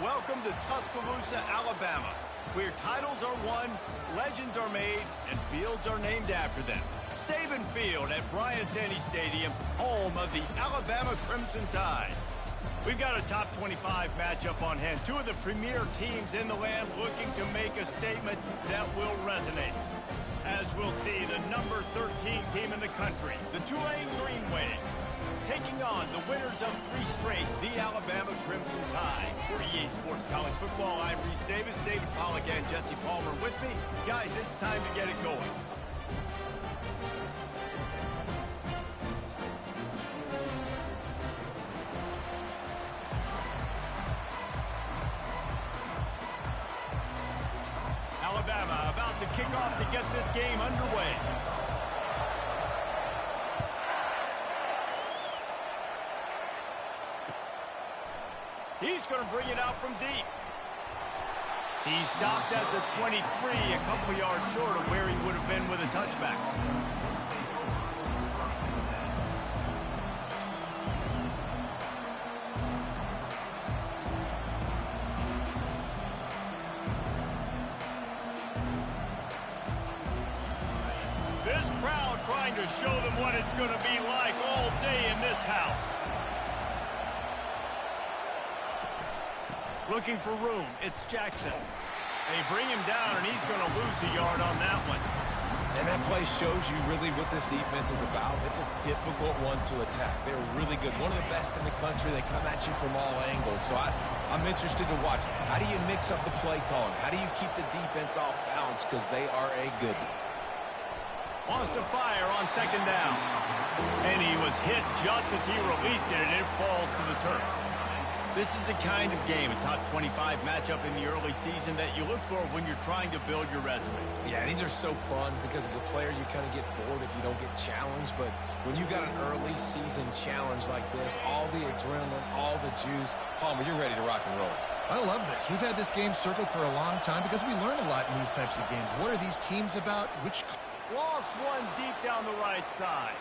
welcome to Tuscaloosa, Alabama, where titles are won, legends are made, and fields are named after them. Saban Field at Bryant-Denny Stadium, home of the Alabama Crimson Tide. We've got a top 25 matchup on hand. Two of the premier teams in the land looking to make a statement that will resonate. As we'll see, the number 13 team in the country, the Tulane Green Wave, taking on the winners of 3 straight, the Alabama Crimson Tide. For EA Sports College Football, I'm Reese Davis, David Pollack, and Jesse Palmer with me. Guys, it's time to get it going. Alabama about to kick off to get this game underway. He's going to bring it out from deep. He stopped at the 23, a couple yards short of where he would have been with a touchback. This crowd trying to show them what it's going to be like all day in this house. Looking for room, it's Jackson. They bring him down, and he's going to lose a yard on that one. And that play shows you really what this defense is about. It's a difficult one to attack. They're really good. One of the best in the country. They come at you from all angles. So I'm interested to watch. How do you mix up the play calling? How do you keep the defense off balance? Because they are a good one. Wants to fire on second down. And he was hit just as he released it, and it falls to the turf. This is the kind of game, a top 25 matchup in the early season, that you look for when you're trying to build your resume. Yeah, these are so fun because as a player you kind of get bored if you don't get challenged. But when you got an early season challenge like this, all the adrenaline, all the juice, Palmer, you're ready to rock and roll. I love this. We've had this game circled for a long time because we learn a lot in these types of games. What are these teams about? Lost one deep down the right side.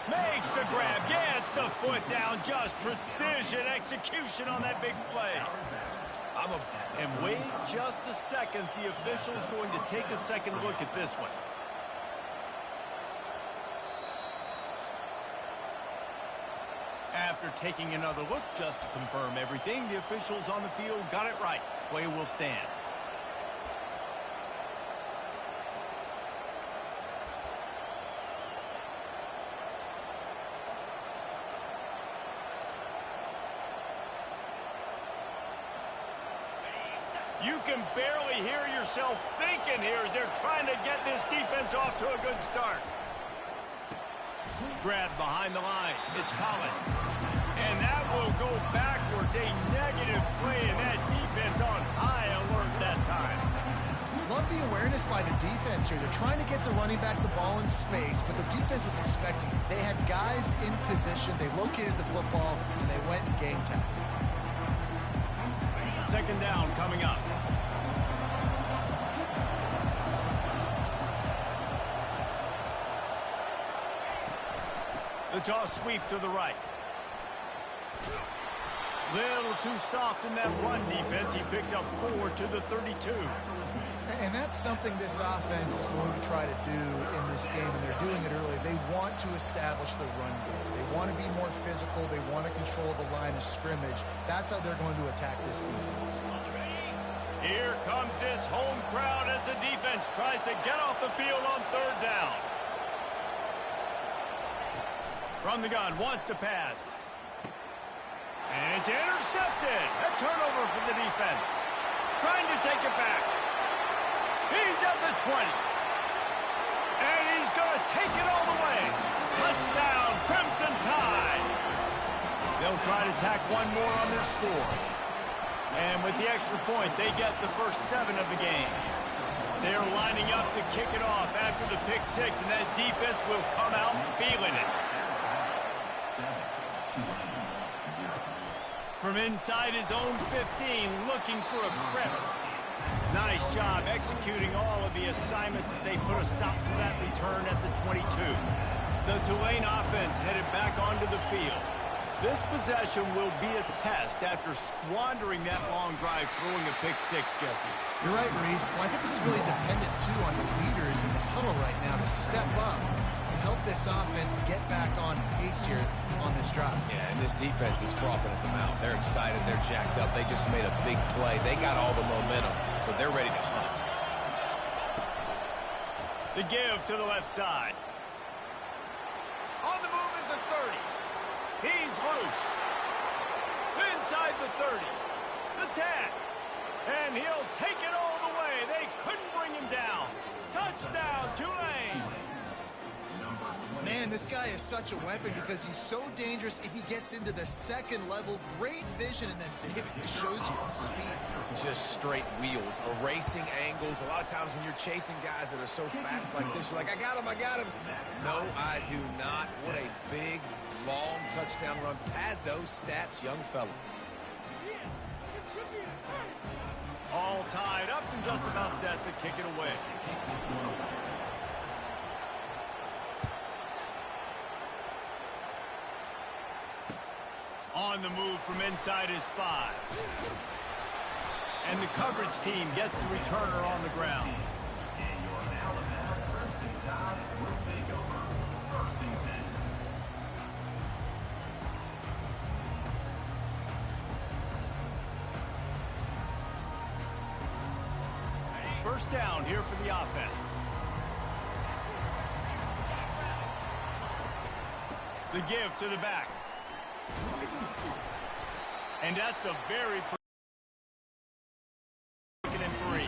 Makes the grab, gets the foot down, just precision execution on that big play. And wait just a second, the official's going to take a second look at this one. After taking another look just to confirm everything, the officials on the field got it right. Play will stand. You can barely hear yourself thinking here as they're trying to get this defense off to a good start. Grab behind the line. It's Collins. And that will go backwards. A negative play, and that defense on high alert that time. Love the awareness by the defense here. They're trying to get the running back the ball in space, but the defense was expecting it. They had guys in position. They located the football, and they went and game time. Second down coming up. The toss sweep to the right. Little too soft in that run defense. He picks up 4 to the 32. And that's something this offense is going to try to do in this game, and they're doing it early. They want to establish the run game. They want to be more physical. They want to control the line of scrimmage. That's how they're going to attack this defense. Here comes this home crowd as the defense tries to get off the field on third down. From the gun, wants to pass. And it's intercepted. A turnover for the defense. Trying to take it back. He's at the 20. And he's going to take it all the way. Touchdown, Crimson Tide. They'll try to tack one more on their score. And with the extra point, they get the first 7 of the game. They're lining up to kick it off after the pick 6, and that defense will come out feeling it. From inside his own 15, looking for a crevice. Nice job executing all of the assignments as they put a stop to that return at the 22. The Tulane offense headed back onto the field. This possession will be a test after squandering that long drive throwing a pick six, Jesse. You're right, Reese. Well, I think this is really dependent, too, on the leaders in this huddle right now to step up and help this offense get back on pace here on this drive. Yeah, and this defense is frothing at the mouth. They're excited. They're jacked up. They just made a big play. They got all the momentum, so they're ready to hunt. The give to the left side. On the move at the 30. He's loose. Inside the 30. The 10. And he'll take it all the way. They couldn't bring him down. Touchdown, Tulane. Man, this guy is such a weapon because he's so dangerous if he gets into the second level. Great vision, and then David just shows you the speed. Just straight wheels, erasing angles. A lot of times when you're chasing guys that are so fast like this, you're like, I got him, I got him. No, I do not. What a big, long touchdown run. Pad those stats, young fella. All tied up and just about set to kick it away. On the move from inside his 5. And the coverage team gets the returner on the ground. First down here for the offense. The give to the back. And that's a very second and 3.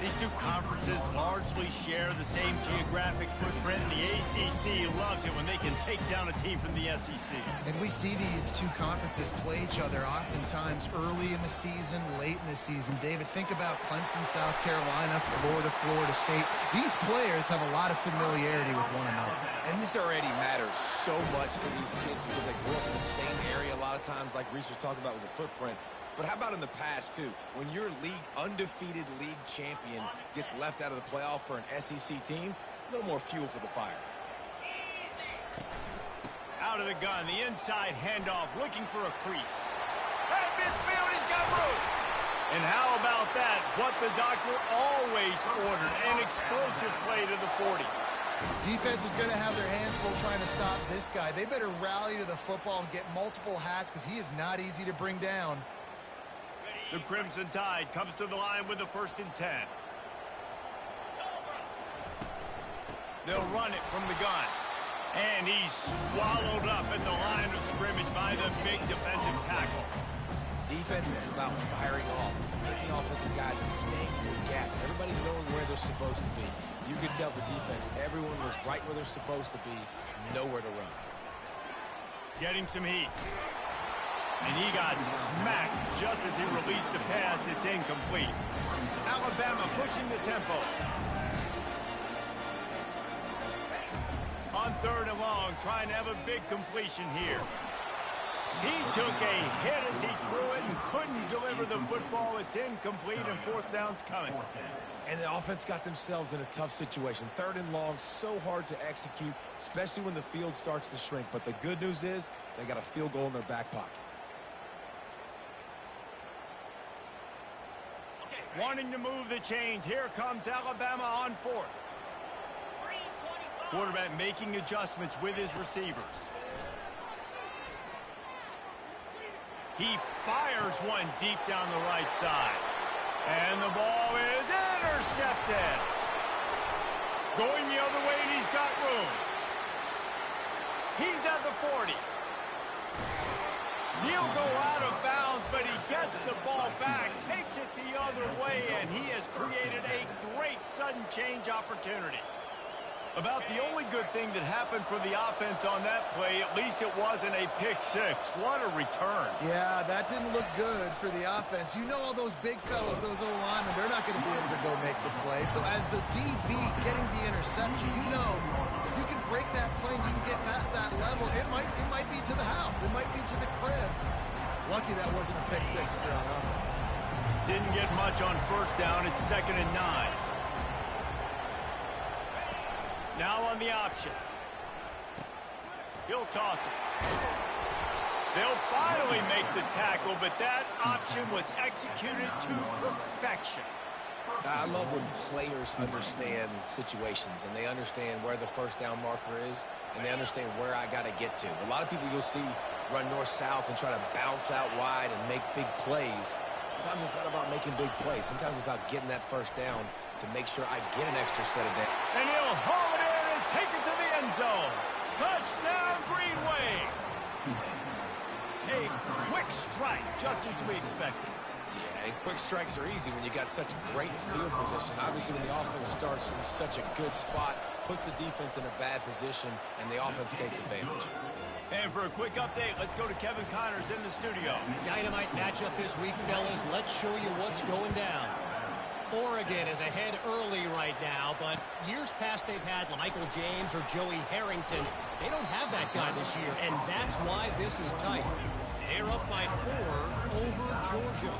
These two conferences largely share the same geographic footprint, and the ACC loves it when they can take down a team from the SEC. And we see these two conferences play each other oftentimes early in the season, late in the season. David, think about Clemson, South Carolina, Florida, Florida State. These players have a lot of familiarity with one another. And this already matters so much to these kids because they grew up in the same area a lot of times, like Reese was talking about with the footprint. But how about in the past, too? When your undefeated league champion gets left out of the playoff for an SEC team, a little more fuel for the fire. Out of the gun, the inside handoff, looking for a crease. At midfield, he's got room. And how about that? What the doctor always ordered, an explosive play to the 40. Defense is going to have their hands full trying to stop this guy. They better rally to the football and get multiple hats because he is not easy to bring down. The Crimson Tide comes to the line with the 1st and 10. They'll run it from the gun. And he's swallowed up in the line of scrimmage by the big defensive tackle. Defense is about firing off, hitting offensive guys and staying in your gaps. Everybody knowing where they're supposed to be. You could tell the defense, everyone was right where they're supposed to be, nowhere to run. Getting some heat. And he got smacked just as he released the pass. It's incomplete. Alabama pushing the tempo. On 3rd and long, trying to have a big completion here. He took a hit as he threw it and couldn't deliver the football. It's incomplete, and 4th down's coming. And the offense got themselves in a tough situation. 3rd and long, so hard to execute, especially when the field starts to shrink. But the good news is they got a field goal in their back pocket. Wanting to move the chains. Here comes Alabama on 4th. Quarterback making adjustments with his receivers. He fires one deep down the right side. And the ball is intercepted. Going the other way, and he's got room. He's at the 40. He'll go out of bounds, but he gets the ball back, takes it the other way, and he has created a great sudden change opportunity. About the only good thing that happened for the offense on that play, at least it wasn't a pick six. What a return. Yeah, that didn't look good for the offense. You know all those big fellas, those O-linemen, they're not going to be able to go make the play. So as the DB getting the interception, you know if you can break that plane, you can get past that level. It might be to the house. It might be to the crib. Lucky that wasn't a pick six if you're on offense. Didn't get much on 1st down. It's 2nd and 9. Now on the option. He'll toss it. They'll finally make the tackle, but that option was executed to perfection. I love when players understand situations and they understand where the first down marker is and they understand where I got to get to. A lot of people you'll see run north-south and try to bounce out wide and make big plays. Sometimes it's not about making big plays. Sometimes it's about getting that first down to make sure I get an extra set of downs. And he'll haul it in and take it to the end zone. Touchdown, Green Wave. A quick strike, just as we expected. Yeah, and quick strikes are easy when you got such great field position. Obviously, when the offense starts in such a good spot, puts the defense in a bad position, and the offense takes advantage. And for a quick update, let's go to Kevin Connors in the studio. Dynamite matchup this week, fellas. Let's show you what's going down. Oregon is ahead early right now, but years past they've had Michael James or Joey Harrington. They don't have that guy this year, and that's why this is tight. They're up by 4 over Georgia.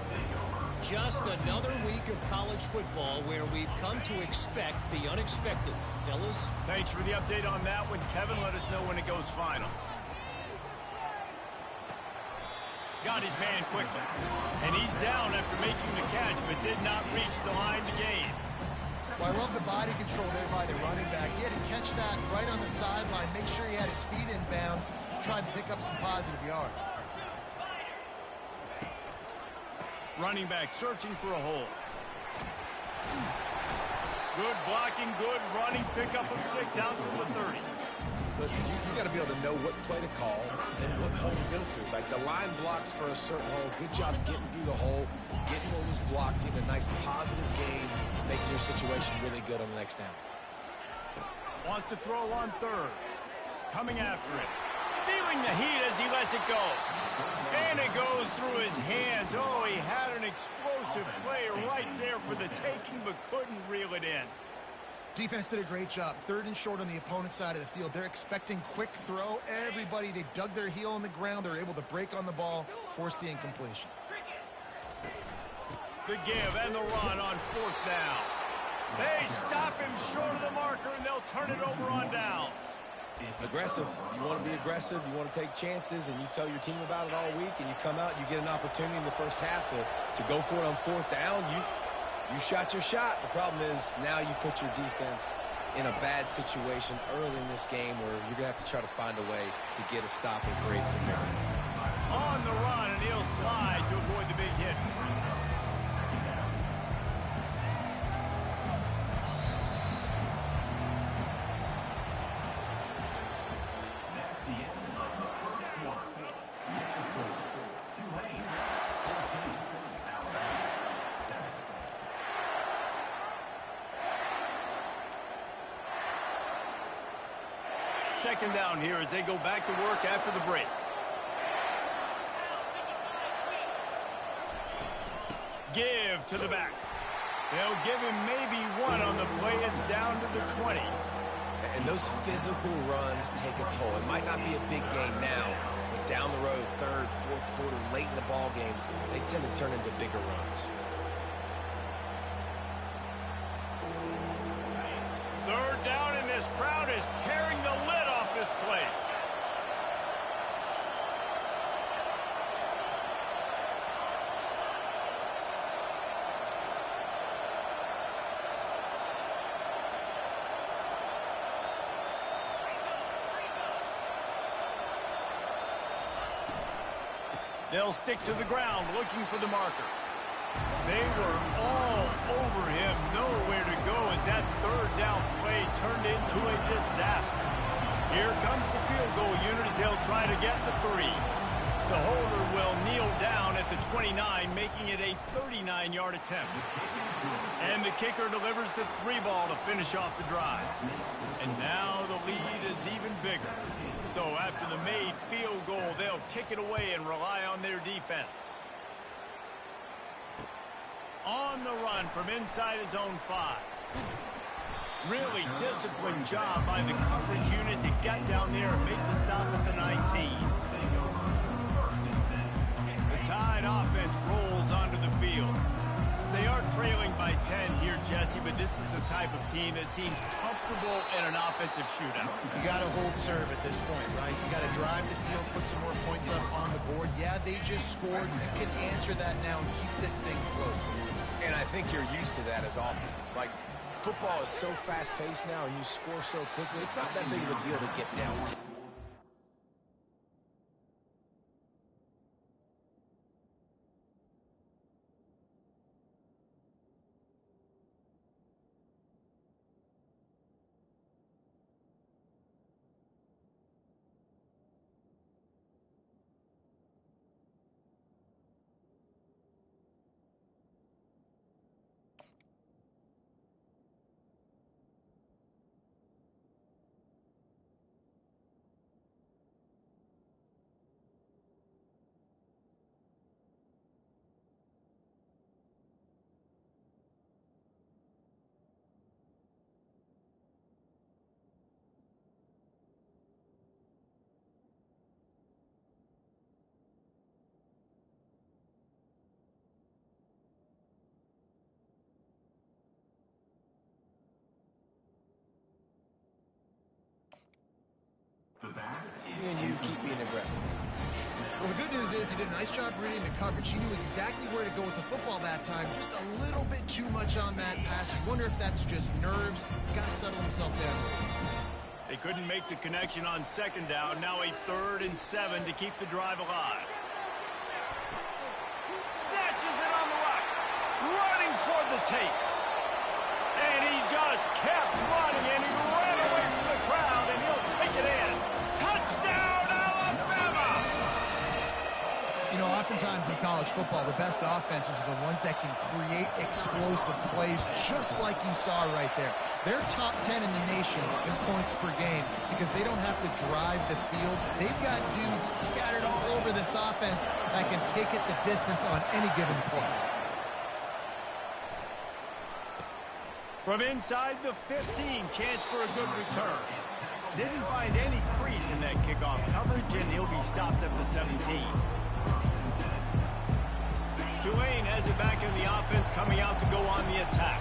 Just another week of college football where we've come to expect the unexpected. Fellas? Thanks for the update on that one, Kevin. Let us know when it goes final. Got his man quickly. And he's down after making the catch, but did not reach the line to gain. Well, I love the body control there by the running back. He had to catch that right on the sideline, make sure he had his feet in bounds, try to pick up some positive yards. Running back searching for a hole. Good blocking, good running, pickup of 6 out to the 30. Listen, you got to be able to know what play to call and what hole to go through. Like the line blocks for a certain hole. Good job getting through the hole, getting what was blocked, getting a nice positive gain, making your situation really good on the next down. Wants to throw on third. Coming after it. Feeling the heat as he lets it go. And it goes through his hands. Oh, he had an explosive play right there for the taking, but couldn't reel it in. Defense did a great job. 3rd and short on the opponent's side of the field. They're expecting quick throw. Everybody, they dug their heel on the ground. They're able to break on the ball, force the incompletion. The give and the run on 4th down. They stop him short of the marker, and they'll turn it over on downs. Aggressive. You want to be aggressive. You want to take chances, and you tell your team about it all week, and you come out, you get an opportunity in the first half to go for it on 4th down. You shot your shot. The problem is now you put your defense in a bad situation early in this game where you're going to have to try to find a way to get a stop and create some momentum. On the run, and he'll slide to avoid the big hit. Second down here as they go back to work after the break. Give to the back. They'll give him maybe 1 on the play. It's down to the 20. And those physical runs take a toll. It might not be a big game now, but down the road, 3rd, 4th quarter, late in the ball games, they tend to turn into bigger runs. 3rd down, and this crowd is tearing the lid off this place. They'll stick to the ground looking for the marker. They were all over him, nowhere to go as that 3rd down play turned into a disaster. Here comes the field goal unit as they'll try to get the 3. The holder will kneel down at the 29, making it a 39-yard attempt. And the kicker delivers the 3 ball to finish off the drive. And now the lead is even bigger. So after the made field goal, they'll kick it away and rely on their defense. On the run from inside his own 5. Really disciplined job by the coverage unit to get down there and make the stop at the 19. The Tide offense rolls onto the field. They are trailing by 10 here, Jesse, but this is the type of team that seems comfortable in an offensive shootout. You got to hold serve at this point, right? You got to drive the field, put some more points up on the board. Yeah, they just scored. You can answer that now and keep this thing close. And I think you're used to that as offense. Like, football is so fast-paced now, and you score so quickly, it's not that big of a deal to get down 10. And you keep being aggressive. Well, the good news is he did a nice job reading the coverage. He knew exactly where to go with the football that time. Just a little bit too much on that pass. You wonder if that's just nerves. He's got to settle himself down. They couldn't make the connection on second down. Now a 3rd and 7 to keep the drive alive. Snatches it on the right. Running toward the tape. And he just kept running, and he ran away from the crowd, and he'll take it in. Touchdown, Alabama! You know, oftentimes in college football, the best offenses are the ones that can create explosive plays, just like you saw right there. They're top 10 in the nation in points per game because they don't have to drive the field. They've got dudes scattered all over this offense that can take it the distance on any given play. From inside the 15, chance for a good return. Didn't find any crease in that kickoff coverage, and he'll be stopped at the 17. Tulane has it back in the offense, coming out to go on the attack.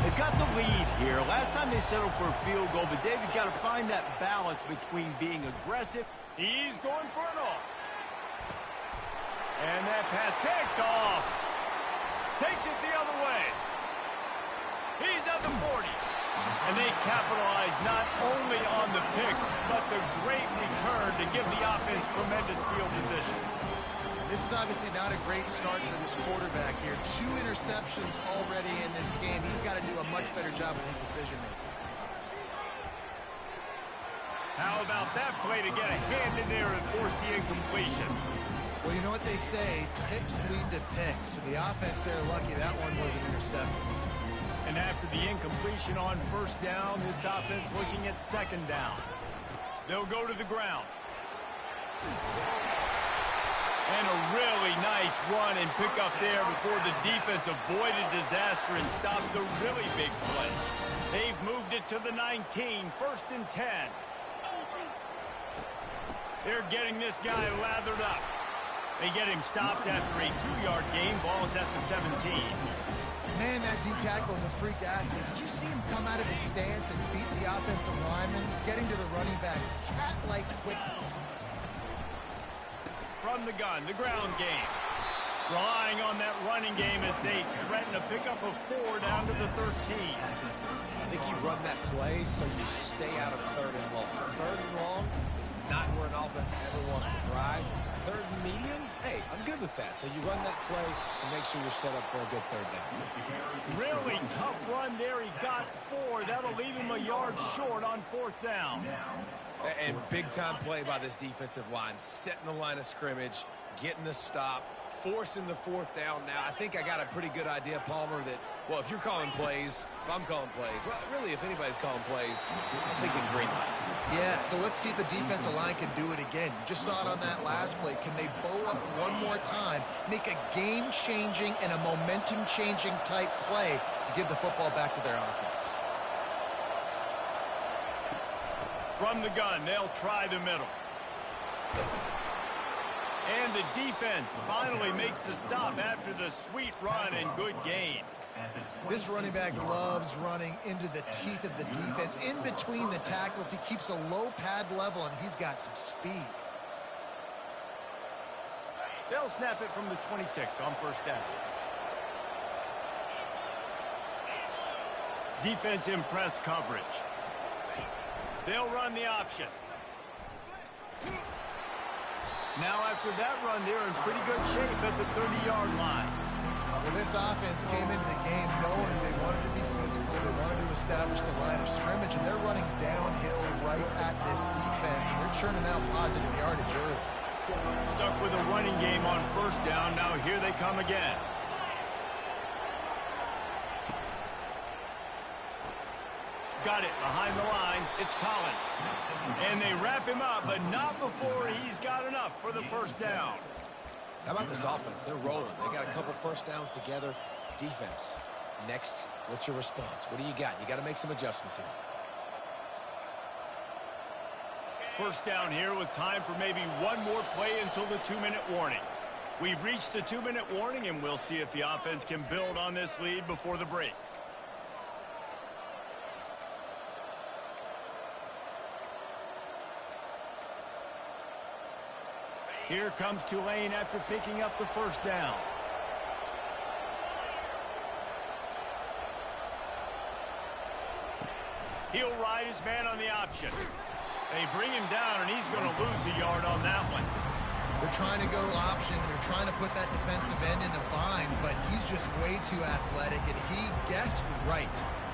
They've got the lead here. Last time they settled for a field goal, but David got to find that balance between being aggressive. He's going for it all. And that pass picked off. Takes it the other way. He's at the 40. And they capitalize not only on the pick, but the great return to give the offense tremendous field position. This is obviously not a great start for this quarterback here. 2 interceptions already in this game. He's got to do a much better job with his decision-making. How about that play to get a hand in there and force the incompletion? Well, you know what they say, tips lead to picks. So the offense there, lucky that one wasn't intercepted. And after the incompletion on first down, this offense looking at second down. They'll go to the ground. And a really nice run and pick up there before the defense avoided disaster and stopped the really big play. They've moved it to the 19, 1st and 10. They're getting this guy lathered up. They get him stopped after a 2-yard gain. Ball's at the 17. Man, that D tackle is a freak athlete. Did you see him come out of his stance and beat the offensive lineman, getting to the running back? Cat-like quickness. From the gun, the ground game. Relying on that running game as they threaten a pickup of 4 down to the 13. I think you run that play so you stay out of 3rd and long. 3rd and long is not where an offense ever wants to drive. 3rd and medium, hey, I'm good with that. So you run that play to make sure you're set up for a good 3rd down. Really tough run there. He got 4. That'll leave him a yard short on 4th down. And big-time play by this defensive line. Setting the line of scrimmage, getting the stop, forcing the 4th down. Now, I think I got a pretty good idea, Palmer, that, well, if you're calling plays, if I'm calling plays, well, really, if anybody's calling plays, I'm thinking green light. Yeah, so let's see if the defensive line can do it again. You just saw it on that last play. Can they bow up one more time, make a game-changing and a momentum-changing type play to give the football back to their offense? From the gun, they'll try the middle. And the defense finally makes the stop after the sweet run and good gain. This running back loves running into the teeth of the defense. In between the tackles, he keeps a low pad level, and he's got some speed. They'll snap it from the 26 on first down. Defense in press coverage. They'll run the option. Now after that run, they're in pretty good shape at the 30-yard line. Well, this offense came into the game knowing they wanted to be physical, they wanted to establish the line of scrimmage, and they're running downhill right at this defense, and they're churning out positive yardage early. Stuck with a running game on first down. Now here they come again. Got it behind the line. It's Collins. And they wrap him up, but not before he's got enough for the first down. How about this offense? They're rolling. They got a couple first downs together. Defense. Next, what's your response? What do you got? You got to make some adjustments here. First down here with time for maybe one more play until the 2-minute warning. We've reached the 2-minute warning, and we'll see if the offense can build on this lead before the break. Here comes Tulane after picking up the first down. He'll ride his man on the option. They bring him down, and he's going to lose a yard on that one. They're trying to go option, and they're trying to put that defensive end in a bind, but he's just way too athletic, and he guessed right.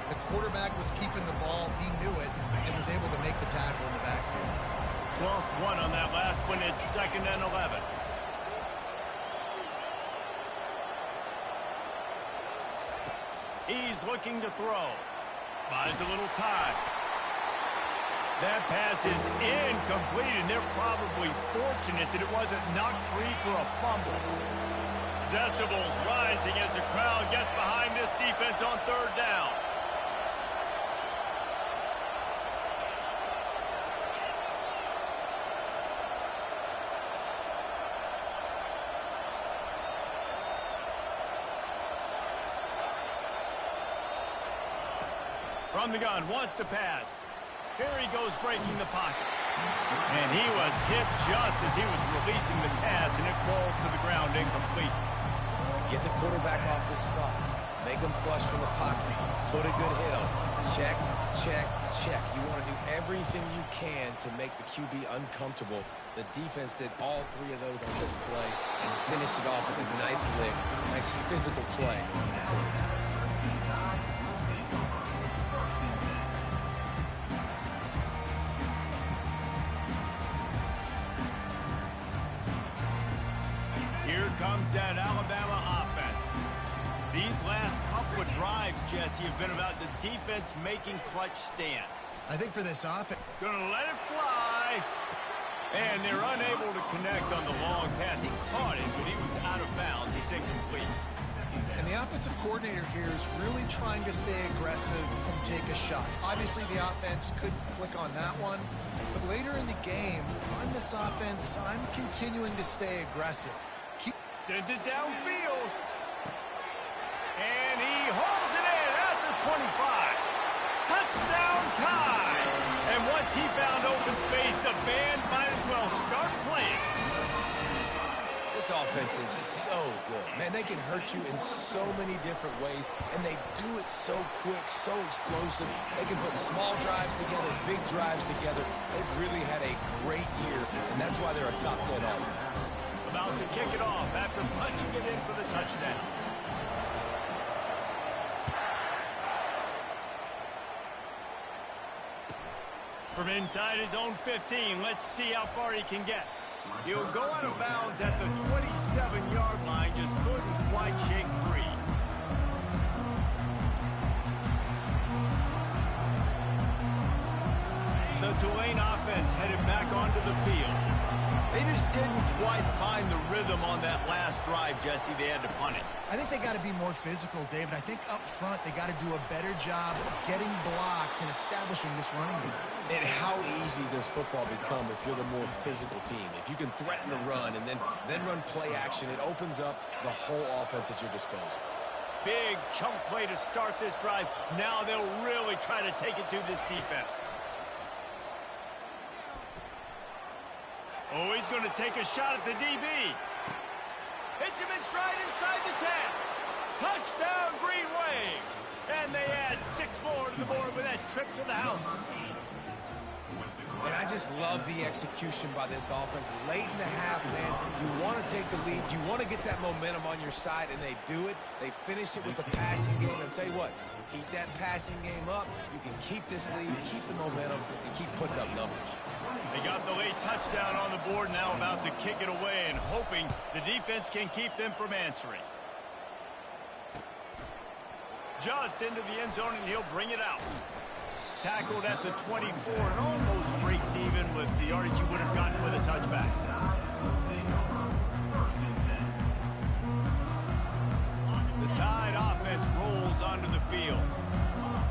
The quarterback was keeping the ball. He knew it and was able to make the tackle in the backfield. Lost one on that last one. It's 2nd and 11. He's looking to throw. Buys a little time. That pass is incomplete, and they're probably fortunate that it wasn't knocked free for a fumble. Decibels rising as the crowd gets behind this defense on third down. From the gun, wants to pass. Here he goes breaking the pocket. And he was hit just as he was releasing the pass, and it falls to the ground incomplete. Get the quarterback off his spot. Make him flush from the pocket. Put a good hit on. Check, check, check. You want to do everything you can to make the QB uncomfortable. The defense did all three of those on this play and finished it off with a nice lick, nice physical play from the quarterback. Comes that Alabama offense. These last couple of drives, Jesse, have been about the defense making clutch stand. I think for this offense, gonna let it fly. And they're unable to connect on the long pass. He caught it, but he was out of bounds. It's incomplete. and the offensive coordinator here is really trying to stay aggressive and take a shot. Obviously, the offense could click on that one, but later in the game, if I'm this offense, I'm continuing to stay aggressive. Sends it downfield. And he holds it in at the 25. Touchdown time. And once he found open space, the band might as well start playing. This offense is so good. Man, they can hurt you in so many different ways, and they do it so quick, so explosive. They can put small drives together, big drives together. They've really had a great year, and that's why they're a top 10 offense. About to kick it off after punching it in for the touchdown. From inside his own 15, let's see how far he can get. He'll go out of bounds at the 27-yard line, just couldn't quite shake free. The Tulane offense headed back onto the field. They just didn't quite find the rhythm on that last drive, Jesse. They had to punt it. I think they got to be more physical, David. I think up front they got to do a better job of getting blocks and establishing this running game. And how easy does football become if you're the more physical team? If you can threaten the run and then run play action, it opens up the whole offense at your disposal. Big chunk play to start this drive. Now they'll really try to take it to this defense. Oh, he's going to take a shot at the DB. Hits him in stride inside the 10. Touchdown, Green Wave. And they add 6 more to the board with that trip to the house. And I just love the execution by this offense. Late in the half, man, you want to take the lead. You want to get that momentum on your side, and they do it. They finish it with the passing game. I'll tell you what, keep that passing game up. You can keep this lead, keep the momentum, and keep putting up numbers. They got the late touchdown on the board, now about to kick it away and hoping the defense can keep them from answering. Just into the end zone, and he'll bring it out. Tackled at the 24 and almost breaks even with the yardage you would have gotten with a touchback. The Tide offense rolls onto the field.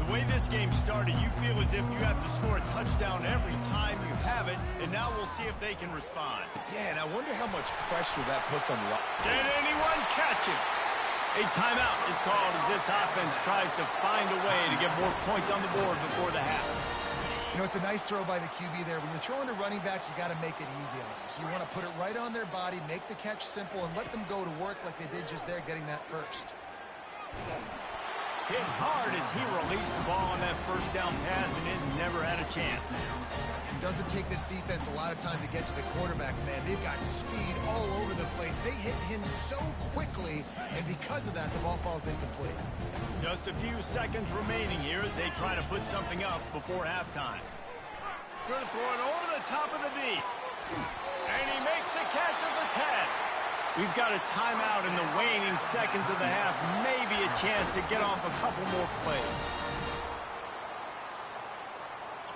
The way this game started, you feel as if you have to score a touchdown every time you have it, and now we'll see if they can respond. Yeah, and I wonder how much pressure that puts on the offense. Can anyone catch him? A timeout is called as this offense tries to find a way to get more points on the board before the half. You know, it's a nice throw by the QB there. When you're throwing to running backs, you got to make it easy on them. So you want to put it right on their body, make the catch simple, and let them go to work like they did just there, getting that first. Hit hard as he released the ball on that first down pass, and it never had a chance. Doesn't take this defense a lot of time to get to the quarterback, man. They've got speed all over the place. They hit him so quickly, and because of that, the ball falls incomplete. Just a few seconds remaining here as they try to put something up before halftime. Going to throw it over the top of the D. And he makes the catch at the 10. We've got a timeout in the waning seconds of the half. Maybe a chance to get off a couple more plays.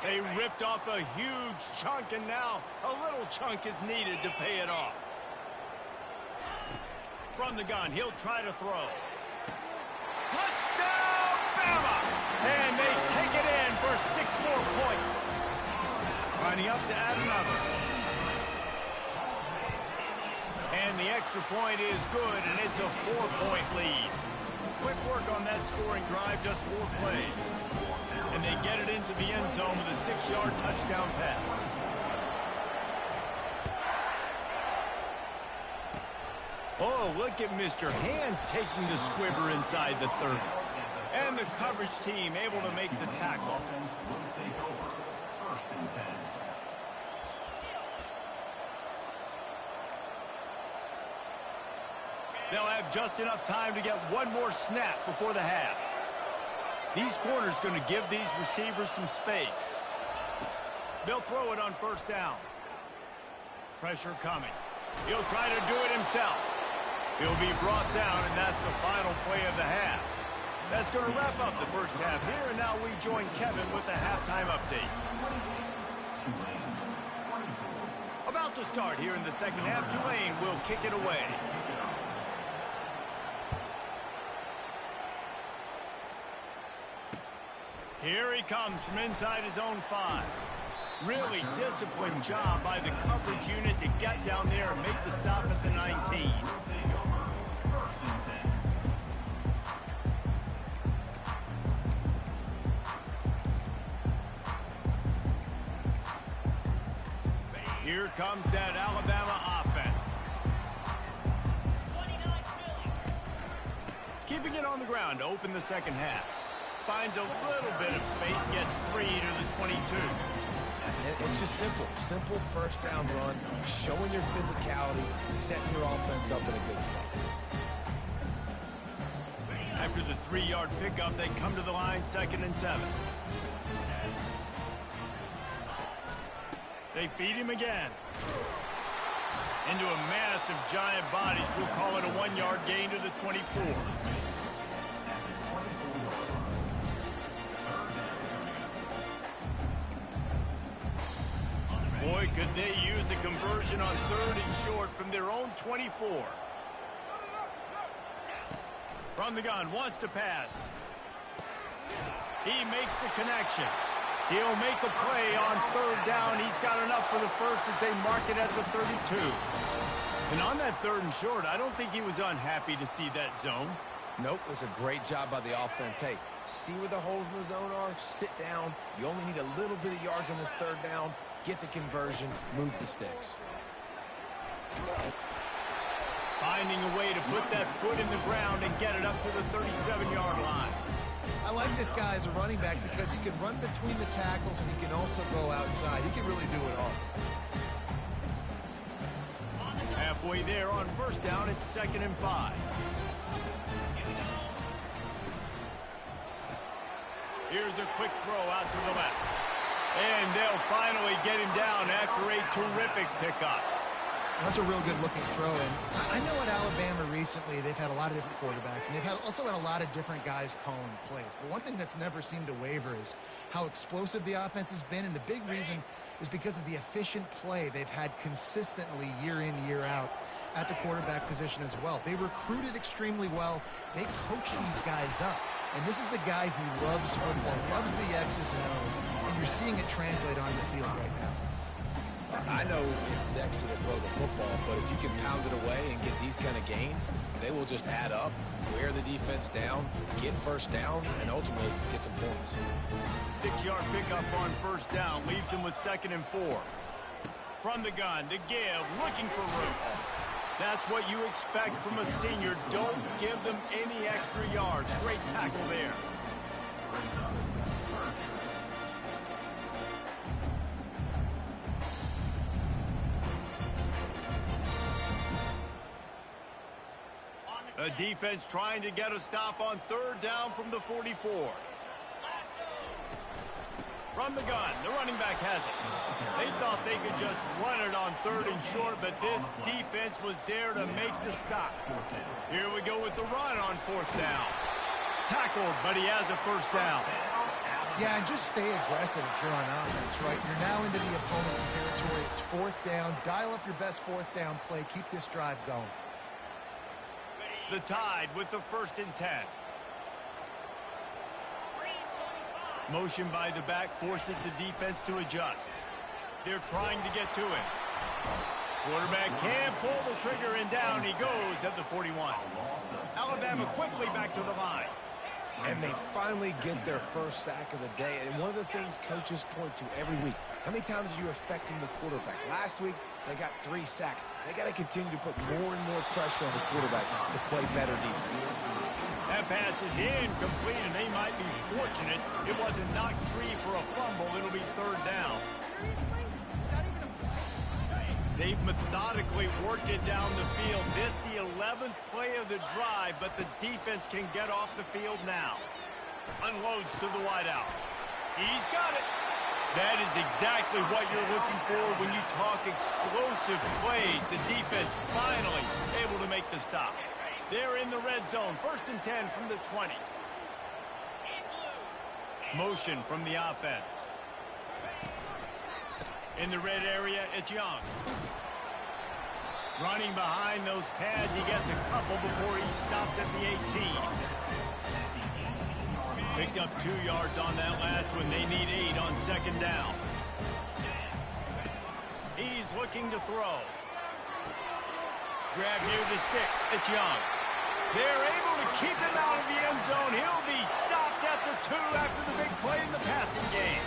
They ripped off a huge chunk, and now a little chunk is needed to pay it off. From the gun, he'll try to throw. Touchdown, Bama! And they take it in for 6 more points. Lining up to add another. And the extra point is good, and it's a 4-point lead. Quick work on that scoring drive, just 4 plays. And they get it into the end zone with a 6-yard touchdown pass. Oh, look at Mr. Hands taking the squibber inside the 30. And the coverage team able to make the tackle. They'll have just enough time to get one more snap before the half. These corners going to give these receivers some space. They'll throw it on first down. Pressure coming. He'll try to do it himself. He'll be brought down, and that's the final play of the half. That's going to wrap up the first half here, and now we join Kevin with the halftime update. About to start here in the second half, Tulane will kick it away. Here he comes from inside his own 5. Really disciplined job by the coverage unit to get down there and make the stop at the 19. Here comes that Alabama offense. Keeping it on the ground to open the second half. Finds a little bit of space, gets 3 to the 22. It's just simple. Simple first down run, showing your physicality, setting your offense up in a good spot. After the 3-yard pickup, they come to the line, 2nd and 7. They feed him again. Into a mass of giant bodies. We'll call it a 1-yard gain to the 24. Boy, could they use a conversion on 3rd and short from their own 24. From the gun, wants to pass. He makes the connection. He'll make a play on 3rd down. He's got enough for the first as they mark it at the 32. And on that 3rd and short, I don't think he was unhappy to see that zone. Nope, it was a great job by the offense. Hey, see where the holes in the zone are? Sit down. You only need a little bit of yards on this 3rd down. Get the conversion. Move the sticks. Finding a way to put that foot in the ground and get it up to the 37-yard line. I like this guy as a running back because he can run between the tackles and he can also go outside. He can really do it all. Halfway there on 1st down, it's 2nd and 5. Here's a quick throw out to the left. And they'll finally get him down after a terrific pickup. That's a real good-looking throw. And I know at Alabama recently they've had a lot of different quarterbacks, and they've also had a lot of different guys calling plays. But one thing that's never seemed to waver is how explosive the offense has been, and the big reason is because of the efficient play they've had consistently year in, year out at the quarterback position as well. They recruited extremely well. They coach these guys up. And this is a guy who loves football, loves the X's and O's, and you're seeing it translate onto the field right now. I know it's sexy to throw the football, but if you can pound it away and get these kind of gains, they will just add up, wear the defense down, get 1st downs, and ultimately get some points. 6-yard pickup on 1st down leaves them with 2nd and 4. From the gun, to give, looking for room. That's what you expect from a senior. Don't give them any extra yards. Great tackle there. A defense trying to get a stop on 3rd down from the 44. From the gun, the running back has it. They thought they could just run it on 3rd and short, but this defense was there to make the stop. Here we go with the run on 4th down. Tackled, but he has a 1st down. Yeah, and just stay aggressive if you're on offense, right? You're now into the opponent's territory. It's 4th down. Dial up your best 4th down play. Keep this drive going. The Tide with the 1st and 10. Motion by the back forces the defense to adjust. They're trying to get to him. Quarterback can pull the trigger, and down he goes at the 41. Alabama quickly back to the line. And they finally get their 1st sack of the day. And one of the things coaches point to every week, how many times are you affecting the quarterback? Last week, they got 3 sacks. They got to continue to put more and more pressure on the quarterback to play better defense. That pass is incomplete, and they might be fortunate it wasn't knocked free for a fumble. It'll be 3rd down. They've methodically worked it down the field. This the 11th play of the drive, but the defense can get off the field now. Unloads to the wideout. He's got it. That is exactly what you're looking for when you talk explosive plays. The defense finally able to make the stop. They're in the red zone. 1st and 10 from the 20. Motion from the offense. In the red area, it's Young. Running behind those pads, he gets a couple before he's stopped at the 18. Picked up 2 yards on that last one. They need 8 on 2nd down. He's looking to throw. Grab near the sticks. It's Young. They're able to keep him out of the end zone. He'll be stopped at the 2 after the big play in the passing game.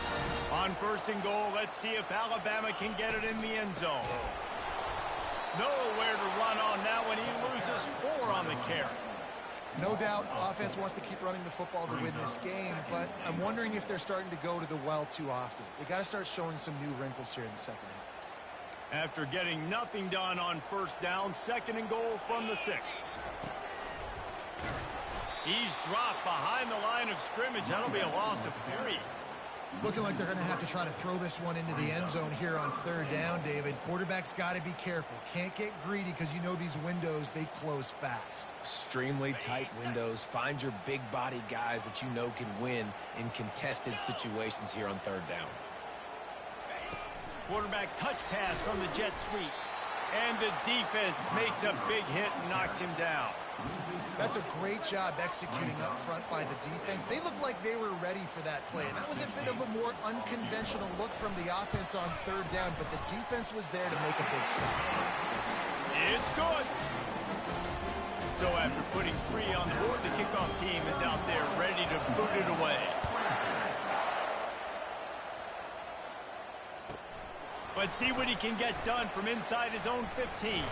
On 1st and goal, let's see if Alabama can get it in the end zone. Nowhere to run on that when he loses 4 on the carry. No doubt, offense wants to keep running the football to win this game, but I'm wondering if they're starting to go to the well too often. They got to start showing some new wrinkles here in the 2nd half. After getting nothing done on 1st down, 2nd and goal from the 6. He's dropped behind the line of scrimmage. That'll be a loss of 3. It's looking like they're going to have to try to throw this one into the end zone here on 3rd down, David. Quarterback's got to be careful. Can't get greedy because you know these windows, they close fast. Extremely tight windows. Find your big body guys that you know can win in contested situations here on 3rd down. Quarterback touch pass from the jet sweep. And the defense makes a big hit and knocks him down. That's a great job executing up front by the defense. They looked like they were ready for that play, and that was a bit of a more unconventional look from the offense on third down, but the defense was there to make a big stop. It's good. So after putting 3 on the board, the kickoff team is out there ready to boot it away. Let's see what he can get done from inside his own 15.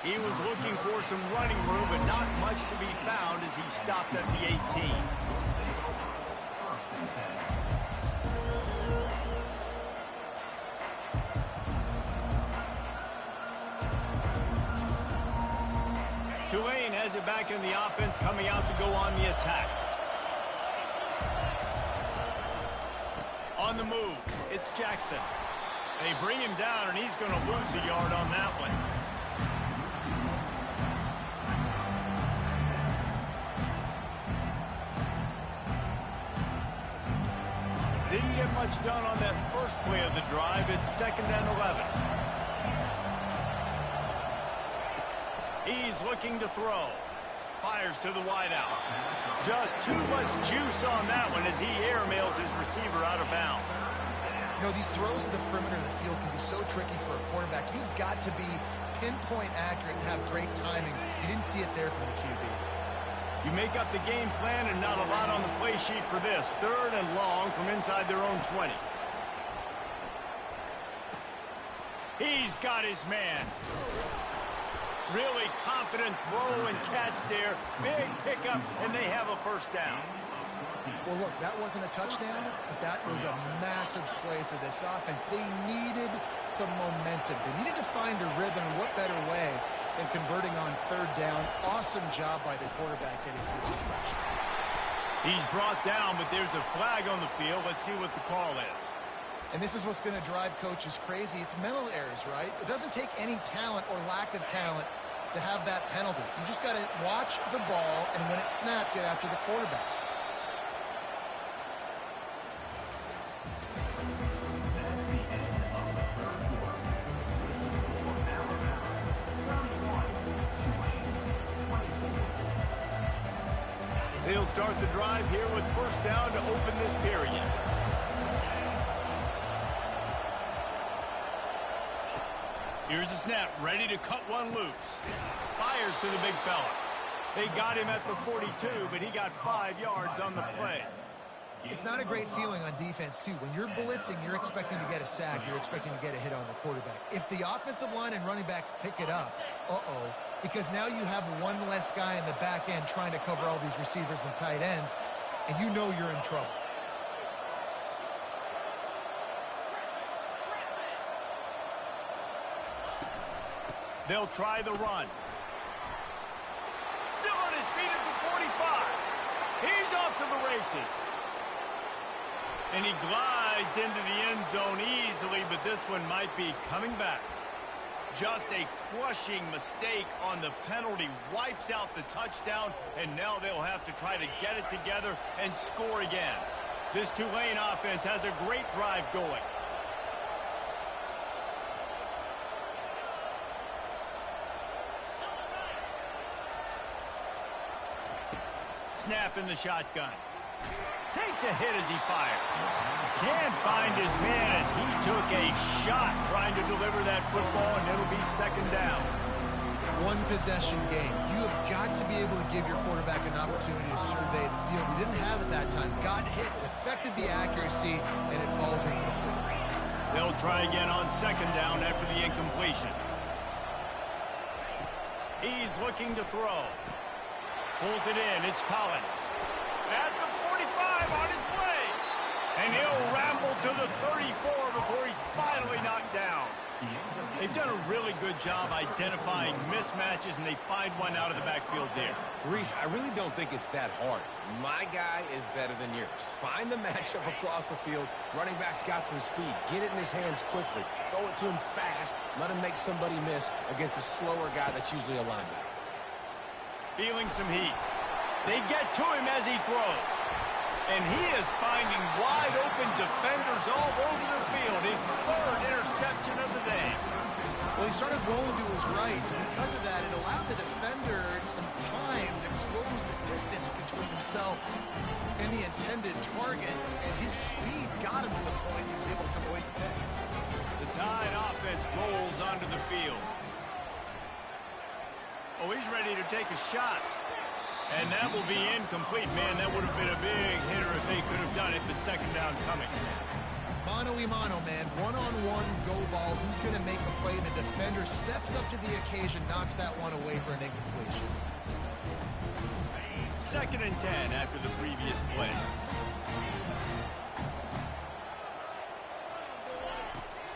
He was looking for some running room, but not much to be found as he stopped at the 18. Tulane has it back in the offense, coming out to go on the attack. On the move, it's Jackson. They bring him down, and he's going to lose a yard on that one. Didn't get much done on that first play of the drive. It's 2nd and 11. He's looking to throw. Fires to the wideout. Just too much juice on that one as he airmails his receiver out of bounds. You know, these throws to the perimeter of the field can be so tricky for a quarterback. You've got to be pinpoint accurate and have great timing. You didn't see it there from the QB. You make up the game plan and not a lot on the play sheet for this. 3rd and long from inside their own 20. He's got his man. Really confident throw and catch there. Big pickup, and they have a first down. Well, look, that wasn't a touchdown, but that was a massive play for this offense. They needed some momentum. They needed to find a rhythm, and what better way than converting on 3rd down. Awesome job by the quarterback getting through the pressure. He's brought down, but there's a flag on the field. Let's see what the call is. And this is what's going to drive coaches crazy. It's mental errors, right? It doesn't take any talent or lack of talent to have that penalty. You just got to watch the ball, and when it's snapped, get after the quarterback. They'll start the drive here with first down to open this period. Here's the snap, ready to cut one loose. Fires to the big fella. They got him at the 42, but he got 5 yards on the play. It's not a great feeling on defense, too. When you're blitzing, you're expecting to get a sack. You're expecting to get a hit on the quarterback. If the offensive line and running backs pick it up, because now you have one less guy in the back end trying to cover all these receivers and tight ends, and you know you're in trouble. They'll try the run. Still on his feet at the 45. He's off to the races. And he glides into the end zone easily, but this one might be coming back. Just a crushing mistake on the penalty. Wipes out the touchdown, and now they'll have to try to get it together and score again. This Tulane offense has a great drive going. Snap in the shotgun. Takes a hit as he fires. Can't find his man as he took a shot trying to deliver that football, and it'll be 2nd down. One possession game. You have got to be able to give your quarterback an opportunity to survey the field. He didn't have it that time. Got hit, it affected the accuracy, and it falls incomplete. They'll try again on 2nd down after the incompletion. He's looking to throw. Pulls it in. It's Collins. At the 45 on his way. And he'll ramble to the 34 before he's finally knocked down. They've done a really good job identifying mismatches, and they find one out of the backfield there. Reese, I really don't think it's that hard. My guy is better than yours. Find the matchup across the field. Running back's got some speed. Get it in his hands quickly. Throw it to him fast. Let him make somebody miss against a slower guy that's usually a linebacker. Feeling some heat. They get to him as he throws. And he is finding wide open defenders all over the field. His 3rd interception of the day. Well, he started rolling to his right, and because of that, it allowed the defender some time to close the distance between himself and the intended target, and his speed got him to the point he was able to come away with the pick. The Tide offense rolls onto the field. Oh, he's ready to take a shot. And that will be incomplete. Man, that would have been a big hitter if they could have done it, but second down coming. Mano-a-mano, man. One-on-one go ball. Who's going to make the play? The defender steps up to the occasion, knocks that one away for an incompletion. 2nd and 10 after the previous play.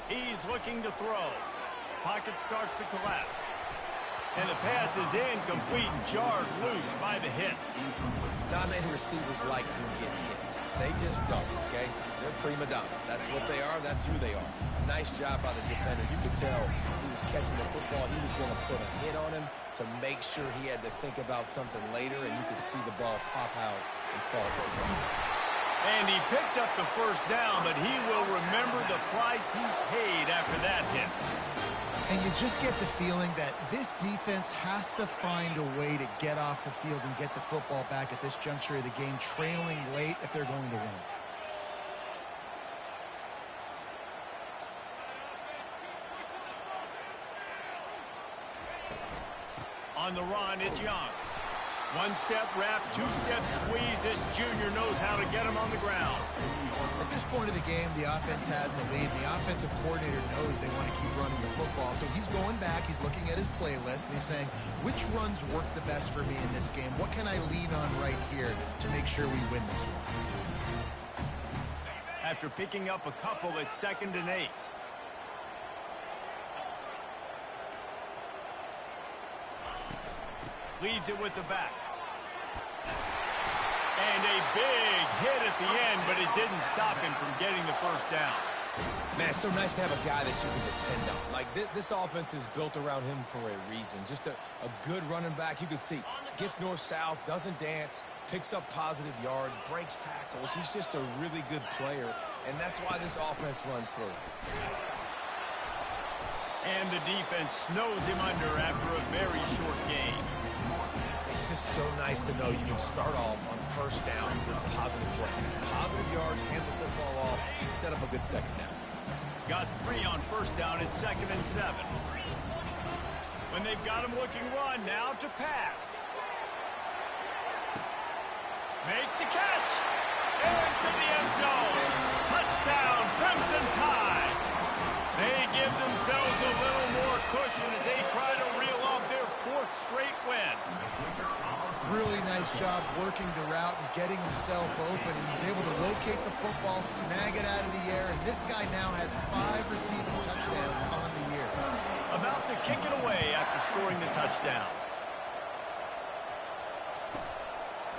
He's looking to throw. Pocket starts to collapse. And the pass is incomplete and jarred loose by the hit. Not many receivers like to get hit. They just don't, okay? They're prima donnas. That's what they are. That's who they are. Nice job by the defender. You could tell he was catching the football. He was going to put a hit on him to make sure he had to think about something later, and you could see the ball pop out and fall to the ground. And he picks up the first down, but he will remember the price he paid after that hit. And you just get the feeling that this defense has to find a way to get off the field and get the football back at this juncture of the game, trailing late if they're going to win. On the run, it's Young. One-step wrap, two-step squeeze. This junior knows how to get him on the ground. At this point of the game, the offense has the lead. The offensive coordinator knows they want to keep running the football. So he's going back, he's looking at his playlist, and he's saying, which runs work the best for me in this game? What can I lean on right here to make sure we win this one? After picking up a couple, it's 2nd and 8. Leaves it with the back. And a big hit at the end, but it didn't stop him from getting the first down. Man, it's so nice to have a guy that you can depend on. Like, this offense is built around him for a reason. Just a good running back. You can see, gets north-south, doesn't dance, picks up positive yards, breaks tackles. He's just a really good player, and that's why this offense runs through. And the defense snows him under after a very short game. It's just so nice to know you can start off on first down with positive plays. Positive yards, hand the football off, set up a good second down. Got 3 on first down at 2nd and 7. When they've got him looking run, now to pass. Makes the catch. Into the end zone. Touchdown, Crimson Tide. They give themselves a little more cushion as they try to reel off their 4th straight win. Really nice job working the route and getting himself open. He was able to locate the football, snag it out of the air, and this guy now has 5 receiving touchdowns on the year. About to kick it away after scoring the touchdown.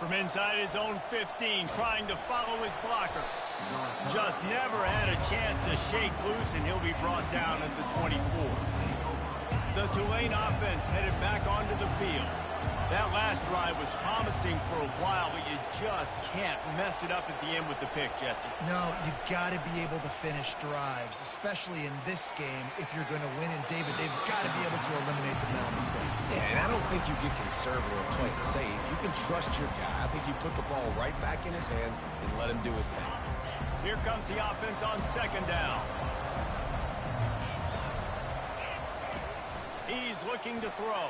From inside his own 15, trying to follow his blockers. Just never had a chance to shake loose, and he'll be brought down at the 24. The Tulane offense headed back onto the field. That last drive was promising for a while, but you just can't mess it up at the end with the pick, Jesse. No, you got to be able to finish drives, especially in this game. If you're going to win, and David, they've got to be able to eliminate the mental mistakes. Yeah, and I don't think you get conservative or play it safe. You can trust your guy. I think you put the ball right back in his hands and let him do his thing. Here comes the offense on 2nd down. He's looking to throw.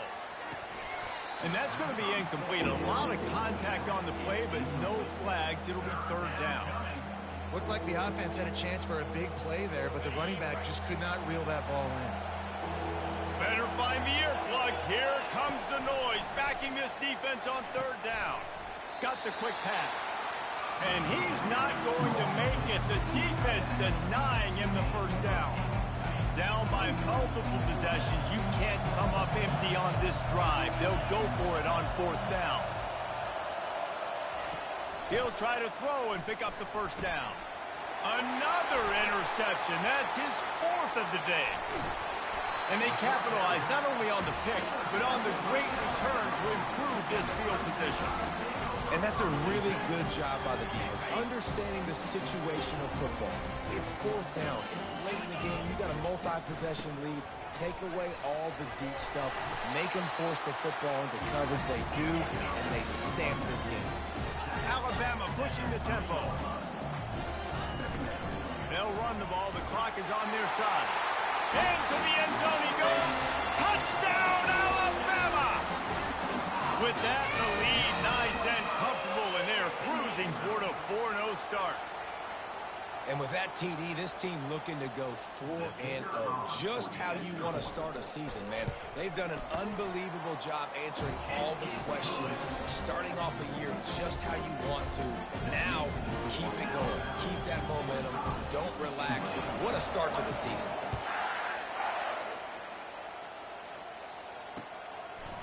And that's going to be incomplete. A lot of contact on the play, but no flags. It'll be 3rd down. Looked like the offense had a chance for a big play there, but the running back just could not reel that ball in. Better find the earplugs. Here comes the noise, backing this defense on 3rd down. Got the quick pass. And he's not going to make it. The defense denying him the first down. Down by multiple possessions. You can't come up empty on this drive. They'll go for it on 4th down. He'll try to throw and pick up the first down. Another interception. That's his 4th of the day. And they capitalized not only on the pick, but on the great return to improve this field position. And that's a really good job by the defense, understanding the situation of football. It's fourth down. It's late in the game. You got a multi-possession lead. Take away all the deep stuff. Make them force the football into coverage. They do, and they stamp this game. Alabama pushing the tempo. They'll run the ball. The clock is on their side. Into the end zone he goes. Touchdown, Alabama! With that, the lead nice and comfortable, and they're cruising toward a 4-0 start. And with that TD, this team looking to go 4-0. Just how you want to start a season, man. They've done an unbelievable job answering all the questions, starting off the year just how you want to. Now, keep it going. Keep that momentum. Don't relax. What a start to the season.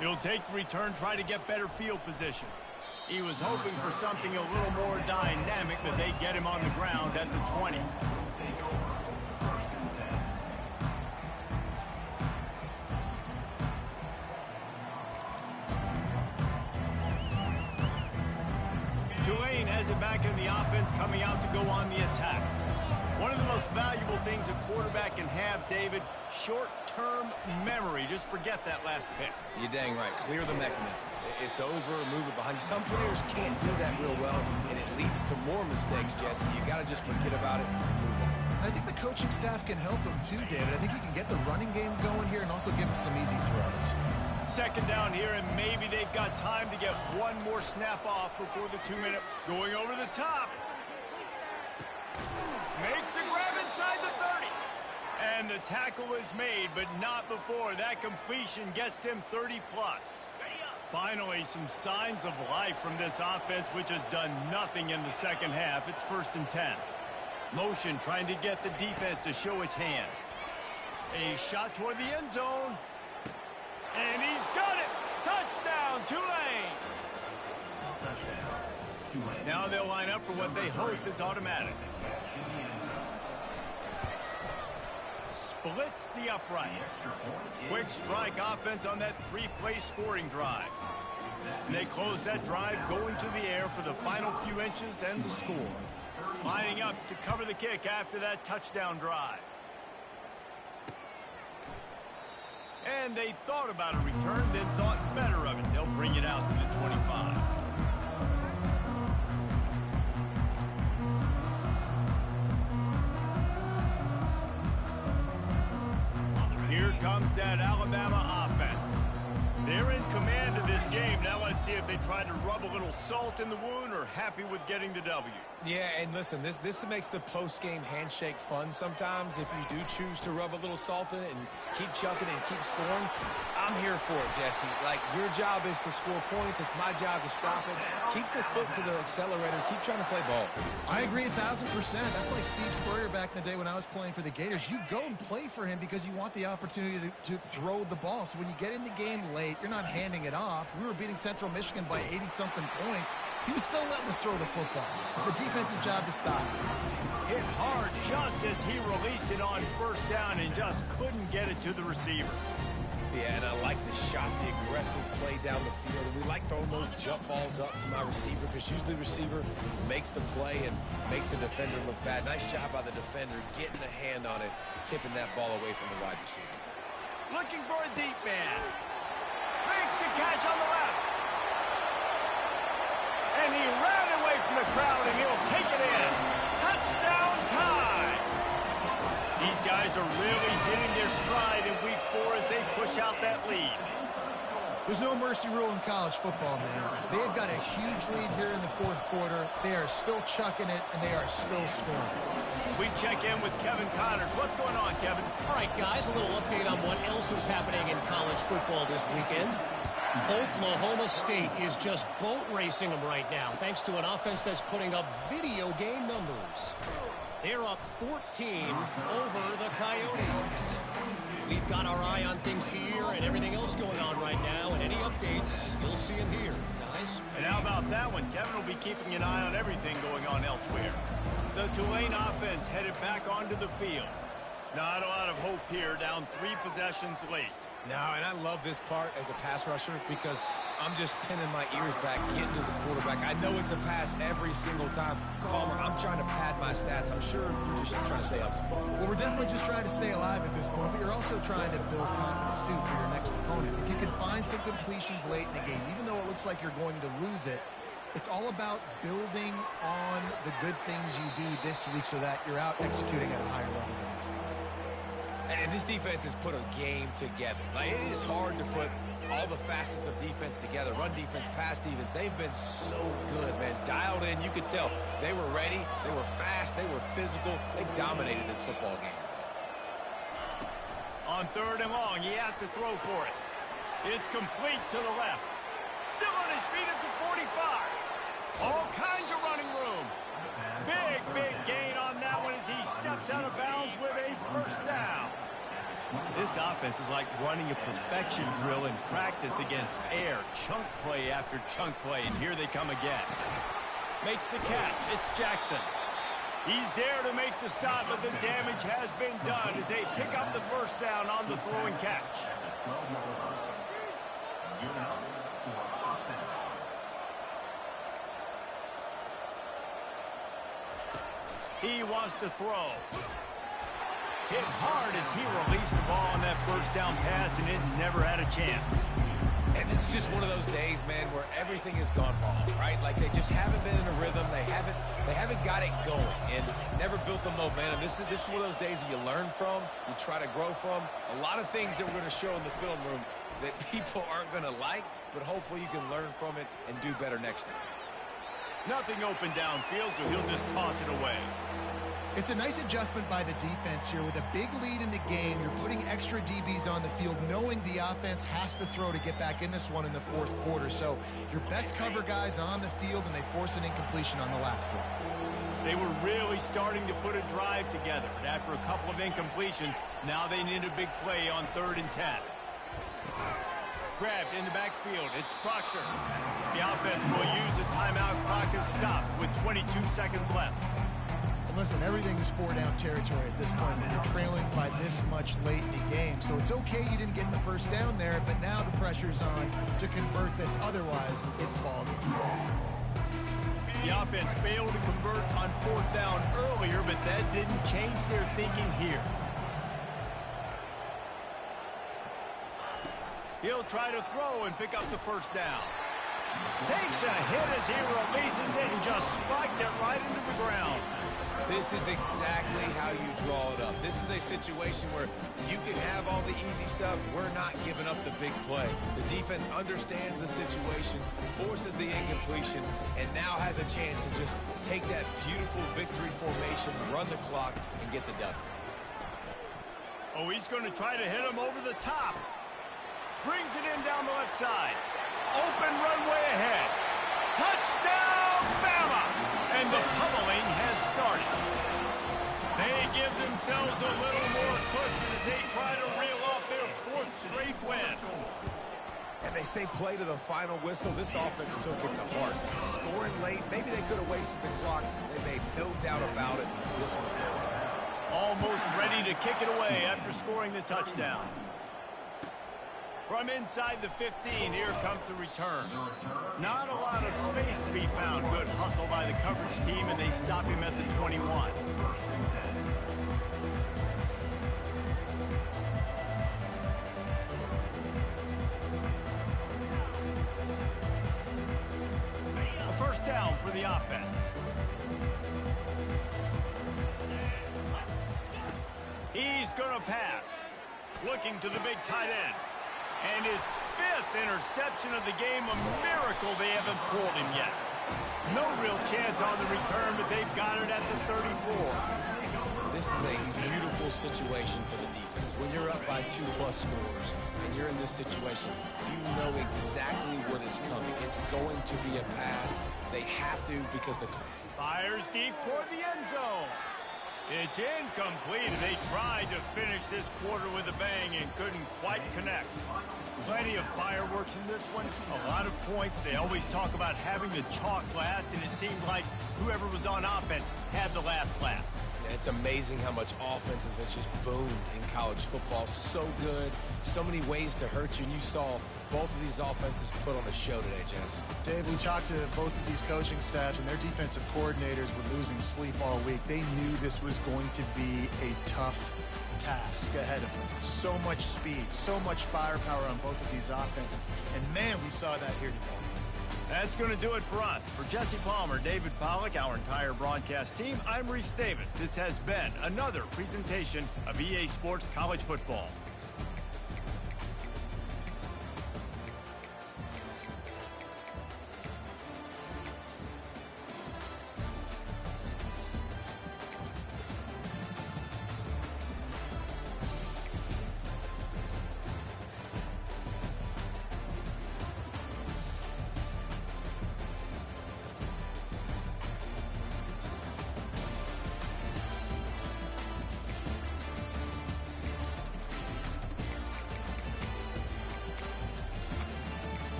He'll take the return, try to get better field position. He was hoping for something a little more dynamic, but they get him on the ground at the 20. Tulane has it back in the offense, coming out to go on the attack. One of the most valuable things a quarterback can have, David, short-term memory. Just forget that last pick. You're dang right. Clear the mechanism. It's over, move it behind you. Some players can't do that real well, and it leads to more mistakes, Jesse. You got to just forget about it and move on. I think the coaching staff can help them too, David. I think you can get the running game going here and also give them some easy throws. Second down here, and maybe they've got time to get one more snap off before the 2-minute. Going over the top. Makes the grab inside the 30. And the tackle is made, but not before. That completion gets them 30-plus. Finally, some signs of life from this offense, which has done nothing in the second half. It's 1st and 10. Motion trying to get the defense to show its hand. A shot toward the end zone. And he's got it. Touchdown, Tulane. Now they'll line up for what they hope is automatic. Splits the uprights. Quick strike offense on that 3-play scoring drive. And they close that drive, going to the air for the final few inches and the score. Lining up to cover the kick after that touchdown drive. And they thought about a return, then thought better of it. They'll bring it out to the 25. Here comes that Alabama offense. They're in command of this game. Now let's see if they try to rub a little salt in the wound or happy with getting the W. Yeah, and listen, this makes the post-game handshake fun sometimes. If you do choose to rub a little salt in it and keep chucking and keep scoring, I'm here for it, Jesse. Like, your job is to score points. It's my job to stop it. Keep the foot to the accelerator. Keep trying to play ball. I agree 1,000%. That's like Steve Spurrier back in the day when I was playing for the Gators. You go and play for him because you want the opportunity to throw the ball. So when you get in the game late, you're not handing it off. We were beating Central Michigan by 80-something points. He was still letting us throw the football. It's the defense's job to stop. Hit hard just as he released it on 1st down and just couldn't get it to the receiver. Yeah, and I like the shot, the aggressive play down the field. And we like throwing those jump balls up to my receiver because usually the receiver makes the play and makes the defender look bad. Nice job by the defender getting a hand on it, tipping that ball away from the wide receiver. Looking for a deep man. Makes the catch on the left. And he ran away from the crowd, and he'll take it in. Touchdown time. These guys are really hitting their stride in week 4 as they push out that lead. There's no mercy rule in college football, man. They've got a huge lead here in the 4th quarter. They are still chucking it, and they are still scoring. We check in with Kevin Connors. What's going on, Kevin? All right, guys, a little update on what else is happening in college football this weekend. Oklahoma State is just boat racing them right now, thanks to an offense that's putting up video game numbers. They're up 14 over the Coyotes. We've got our eye on things here and everything else going on right now, and any updates, you'll see them here, guys. And how about that one? Kevin will be keeping an eye on everything going on elsewhere. The Tulane offense headed back onto the field. Not a lot of hope here, down 3 possessions late. No, and I love this part as a pass rusher because I'm just pinning my ears back, getting to the quarterback. I know it's a pass every single time. Palmer, I'm trying to pad my stats. I'm sure you're just trying to stay up. Well, we're definitely just trying to stay alive at this point, but you're also trying to build confidence, too, for your next opponent. If you can find some completions late in the game, even though it looks like you're going to lose it, it's all about building on the good things you do this week so that you're out executing at a higher level the next time. And this defense has put a game together. Like, it is hard to put all the facets of defense together. Run defense, pass defense. They've been so good, man. Dialed in. You could tell they were ready. They were fast. They were physical. They dominated this football game. On 3rd and long, he has to throw for it. It's complete to the left. Still on his feet at the 45. All kinds of running room. Big gain on that one as he steps out of bounds with a first down. This offense is like running a perfection drill in practice against air. Chunk play after chunk play, and here they come again. Makes the catch. It's Jackson. He's there to make the stop, but the damage has been done as they pick up the first down on the throw and catch. He wants to throw. Hit hard as he released the ball on that first down pass, and it never had a chance. And this is just one of those days, man, where everything has gone wrong, right? Like they just haven't been in a rhythm. They haven't got it going and never built the momentum. This is one of those days that you learn from, you try to grow from. A lot of things that we're going to show in the film room that people aren't going to like, but hopefully you can learn from it and do better next time. Nothing open downfield, so he'll just toss it away. It's a nice adjustment by the defense here. With a big lead in the game, you're putting extra DBs on the field, knowing the offense has to throw to get back in this one in the 4th quarter. So your best cover guys on the field, and they force an incompletion on the last one. They were really starting to put a drive together, but after a couple of incompletions, now they need a big play on 3rd and 10. Grabbed in the backfield. It's Proctor. The offense will use a timeout. Clock is stopped with 22 seconds left. Listen, everything is 4-down territory at this point when you're trailing by this much late in the game. So it's okay you didn't get the first down there, but now the pressure's on to convert this. Otherwise, it's ball game. The offense failed to convert on 4th down earlier, but that didn't change their thinking here. He'll try to throw and pick up the first down. Takes a hit as he releases it and just spiked it right into the ground. This is exactly how you draw it up. This is a situation where you can have all the easy stuff. We're not giving up the big play. The defense understands the situation, forces the incompletion, and now has a chance to just take that beautiful victory formation, run the clock, and get the W. Oh, he's going to try to hit him over the top. Brings it in down the left side. Open runway ahead. Touchdown, Bama! And the pummeling has started. They give themselves a little more cushion as they try to reel off their 4th straight win. And they say play to the final whistle. This offense took it to heart. Scoring late, maybe they could have wasted the clock. They made no doubt about it. This one's over. Almost ready to kick it away after scoring the touchdown. From inside the 15, here comes the return. Not a lot of space to be found. Good hustle by the coverage team, and they stop him at the 21. A first down for the offense. He's going to pass. Looking to the big tight end. And his 5th interception of the game, a miracle they haven't pulled him yet. No real chance on the return, but they've got it at the 34. This is a beautiful situation for the defense. When you're up by 2+ scores and you're in this situation, you know exactly what is coming. It's going to be a pass. They have to because the... Fires deep toward the end zone. It's incomplete. They tried to finish this quarter with a bang and couldn't quite connect. Plenty of fireworks in this one. A lot of points. They always talk about having the chalk last, and it seemed like whoever was on offense had the last laugh. It's amazing how much offense has just boomed in college football. So good, so many ways to hurt you, and you saw both of these offenses put on a show today, Jess. Dave, we talked to both of these coaching staffs, and their defensive coordinators were losing sleep all week. They knew this was going to be a tough task ahead of them. So much speed, so much firepower on both of these offenses. And, man, we saw that here today. That's going to do it for us. For Jesse Palmer, David Pollack, our entire broadcast team, I'm Reese Davis. This has been another presentation of EA Sports College Football.